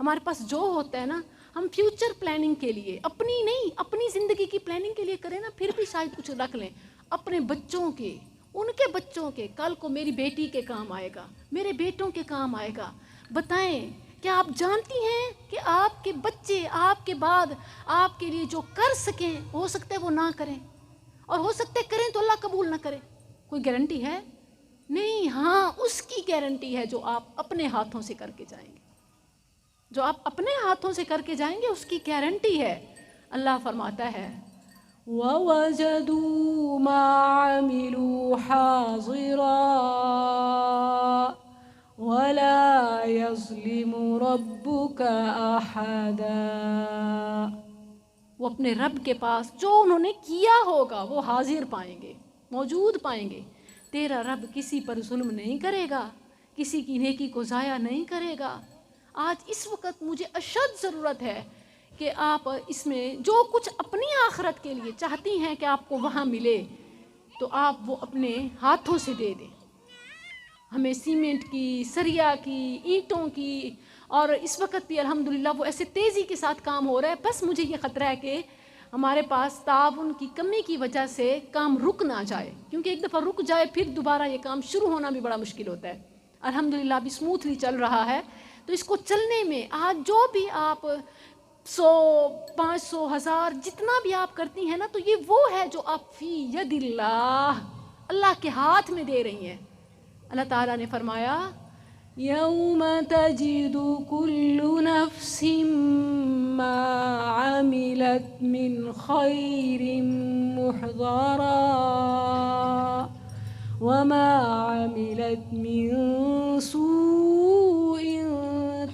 ہمارے پاس جو ہوتا ہے نا، ہم فیوچر پلاننگ کے لیے، اپنی نہیں، اپنی زندگی کی پلاننگ کے لیے کریں نا، پھر بھی شاید کچھ رکھ لیں، اپنے بچوں کے، ان کے بچوں کے، کل کو میری بیٹی کے کام آئے گا، میرے بیٹوں کے کام آئے گا۔ بتائیں، کیا آپ جانتی ہیں کہ آپ کے بچے آپ کے بعد آپ کے لیے جو کر سکیں، ہو سکتا ہے وہ نہ کریں، اور ہو سکتا ہے کریں تو اللہ قبول نہ کرے؟ کوئی گارنٹی ہے؟ نہیں۔ ہاں، اس کی گارنٹی ہے جو آپ اپنے ہاتھوں سے کر کے جائیں گے، جو آپ اپنے ہاتھوں سے کر کے جائیں گے، اس کی گارنٹی ہے۔ اللہ فرماتا ہے وَوَجَدُوا مَا عَمِلُوا حَاضِرًا وَلَا يَظْلِمُ رَبُّكَ أَحَدًا۔ وہ اپنے رب کے پاس جو انہوں نے کیا ہوگا وہ حاضر پائیں گے، موجود پائیں گے۔ تیرا رب کسی پر ظلم نہیں کرے گا، کسی کی نیکی کو ضائع نہیں کرے گا۔ آج اس وقت مجھے اشد ضرورت ہے کہ آپ اس میں جو کچھ اپنی آخرت کے لیے چاہتی ہیں کہ آپ کو وہاں ملے، تو آپ وہ اپنے ہاتھوں سے دے دیں۔ ہمیں سیمنٹ کی، سریا کی، اینٹوں کی، اور اس وقت بھی الحمدللہ وہ ایسے تیزی کے ساتھ کام ہو رہا ہے۔ بس مجھے یہ خطرہ ہے کہ ہمارے پاس تعاون کی کمی کی وجہ سے کام رک نہ جائے، کیونکہ ایک دفعہ رک جائے پھر دوبارہ یہ کام شروع ہونا بھی بڑا مشکل ہوتا ہے۔ الحمدللہ ابھی اسموتھلی چل رہا ہے، تو اس کو چلنے میں آج جو بھی آپ 100، 500، 1000 جتنا بھی آپ کرتی ہیں نا، تو یہ وہ ہے جو آپ فی ید اللہ، اللہ کے ہاتھ میں دے رہی ہیں۔ اللہ تعالیٰ نے فرمایا یوم تجد کل نفس ما عملت من خیر محضرا وما عملت من سوء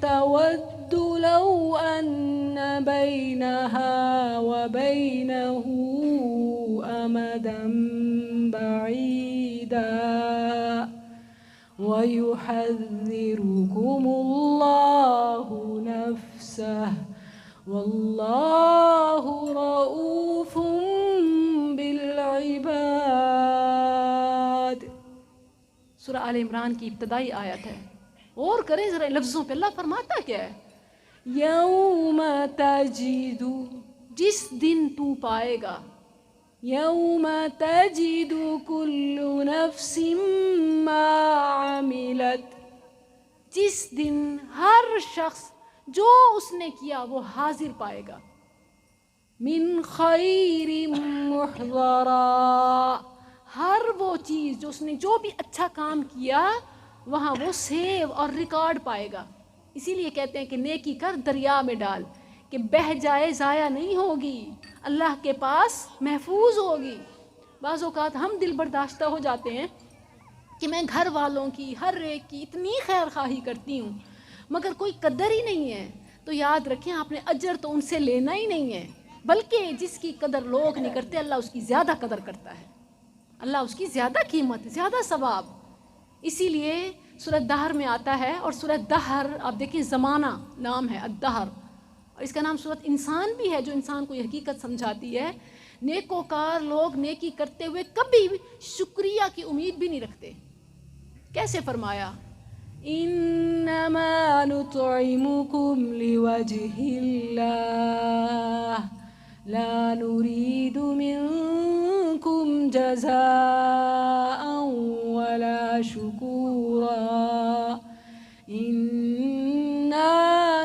تود لو ان بینها وبینه امدا بعیدا وَيُحَذِّرُكُمُ اللَّهُ نَفْسَهُ وَاللَّهُ رَءُوفٌ بِالْعِبَادِ۔ سورہ آل عمران کی ابتدائی آیت ہے، اور کریں ذرا لفظوں پہ۔ اللہ فرماتا کیا ہے؟ یوم تجد، جس دن تو پائے گا، یوم تجد کل نفس ما عملت، جس دن ہر شخص جو اس نے کیا وہ حاضر پائے گا، من خیر محضرا، ہر وہ چیز جو اس نے جو بھی اچھا کام کیا وہاں وہ سیو اور ریکارڈ پائے گا۔ اسی لیے کہتے ہیں کہ نیکی کر دریا میں ڈال، کہ بہہ جائے ضائع نہیں ہوگی، اللہ کے پاس محفوظ ہوگی۔ بعض اوقات ہم دل برداشتہ ہو جاتے ہیں کہ میں گھر والوں کی، ہر ایک کی اتنی خیر خواہی کرتی ہوں مگر کوئی قدر ہی نہیں ہے، تو یاد رکھیں آپ نے اجر تو ان سے لینا ہی نہیں ہے، بلکہ جس کی قدر لوگ نہیں کرتے اللہ اس کی زیادہ قدر کرتا ہے، اللہ اس کی زیادہ قیمت، زیادہ ثواب۔ اسی لیے سورہ دہر میں آتا ہے، اور سورہ دہر آپ دیکھیں زمانہ نام ہے الدہر، اور اس کا نام سورۃ انسان بھی ہے، جو انسان کو یہ حقیقت سمجھاتی ہے نیکوکار لوگ نیکی کرتے ہوئے کبھی شکریہ کی امید بھی نہیں رکھتے۔ کیسے فرمایا انما نطعمکم لوجہ اللہ لا نرید منکم جزاء ولا شکورا انا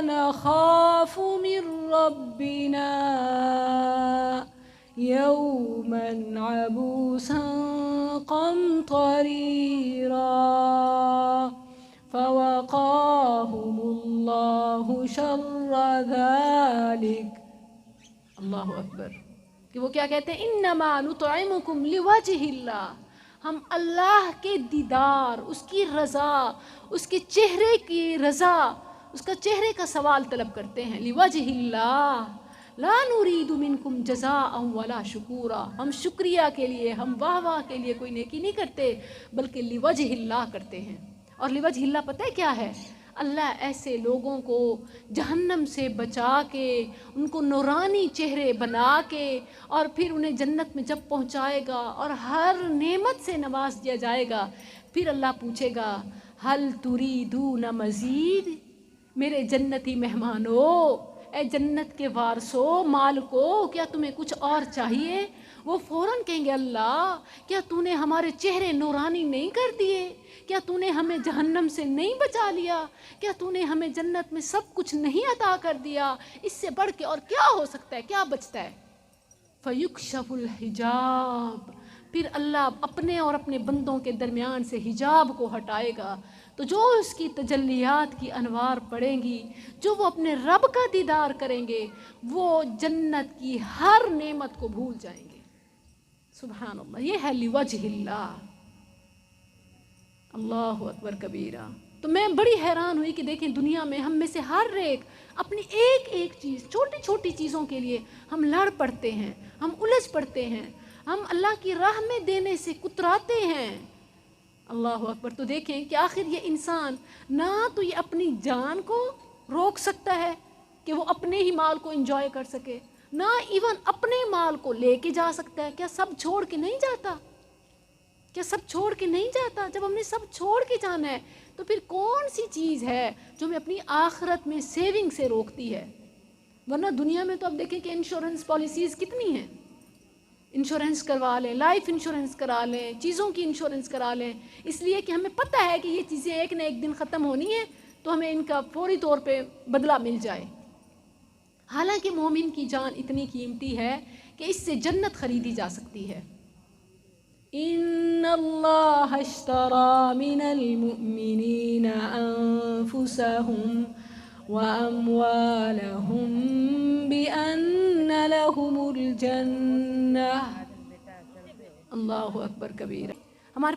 نخاف من ربنا یوما عبوسا قمطریرا فوقاهم اللہ شر ذلک۔ اللہ اکبر، کہ وہ کیا کہتے ہیں انما نطعمکم لوجہ اللہ، ہم اللہ کے دیدار، اس کی رضا، اس کے چہرے کی رضا، اس کا چہرے کا سوال طلب کرتے ہیں۔ لوجہ اللہ لا نرید منکم جزاء ولا شکورا، ہم شکریہ کے لیے، ہم واہ واہ کے لیے کوئی نیکی نہیں کرتے، بلکہ لوجہ اللہ کرتے ہیں۔ اور لوجہ اللہ پتہ ہے کیا ہے؟ اللہ ایسے لوگوں کو جہنم سے بچا کے، ان کو نورانی چہرے بنا کے، اور پھر انہیں جنت میں جب پہنچائے گا اور ہر نعمت سے نواز دیا جائے گا، پھر اللہ پوچھے گا ہل تریدون مزید، میرے جنتی مہمانوں، اے جنت کے وارثو، مالکو، کیا تمہیں کچھ اور چاہیے؟ وہ فوراً کہیں گے اللہ کیا تو نے ہمارے چہرے نورانی نہیں کر دیے؟ کیا تو نے ہمیں جہنم سے نہیں بچا لیا؟ کیا تو نے ہمیں جنت میں سب کچھ نہیں عطا کر دیا؟ اس سے بڑھ کے اور کیا ہو سکتا ہے، کیا بچتا ہے؟ فَيُكْشَفُ الْحِجَابِ، پھر اللہ اپنے اور اپنے بندوں کے درمیان سے حجاب کو ہٹائے گا، تو جو اس کی تجلیات کی انوار پڑیں گی، جو وہ اپنے رب کا دیدار کریں گے، وہ جنت کی ہر نعمت کو بھول جائیں گے۔ سبحان اللہ، یہ ہے لِوَجْهِ اللہ۔ اللہ اکبر کبیرہ۔ تو میں بڑی حیران ہوئی کہ دیکھیں دنیا میں ہم میں سے ہر ایک اپنی ایک ایک چیز، چھوٹی چھوٹی چیزوں کے لیے ہم لڑ پڑتے ہیں، ہم الجھ پڑتے ہیں، ہم اللہ کی راہ میں دینے سے کتراتے ہیں۔ اللہ اکبر۔ تو دیکھیں کہ آخر یہ انسان نہ تو یہ اپنی جان کو روک سکتا ہے کہ وہ اپنے ہی مال کو انجوائے کر سکے، نہ ایون اپنے مال کو لے کے جا سکتا ہے۔ کیا سب چھوڑ کے نہیں جاتا؟ کیا سب چھوڑ کے نہیں جاتا؟ جب ہم نے سب چھوڑ کے جانا ہے تو پھر کون سی چیز ہے جو ہمیں اپنی آخرت میں سیونگ سے روکتی ہے؟ ورنہ دنیا میں تو اب دیکھیں کہ انشورنس پالیسیز کتنی ہیں، انشورنس کروا لیں، لائف انشورنس کرا لیں، چیزوں کی انشورنس کرا لیں، اس لیے کہ ہمیں پتہ ہے کہ یہ چیزیں ایک نہ ایک دن ختم ہونی ہیں تو ہمیں ان کا فوری طور پہ بدلہ مل جائے۔ حالانکہ مومن کی جان اتنی قیمتی ہے کہ اس سے جنت خریدی جا سکتی ہے۔ ان اللہ اشترى من المؤمنین انفسهم واموالهم بان لهم الجنہ۔ اللہ اکبر کبیرہ۔ ہمارے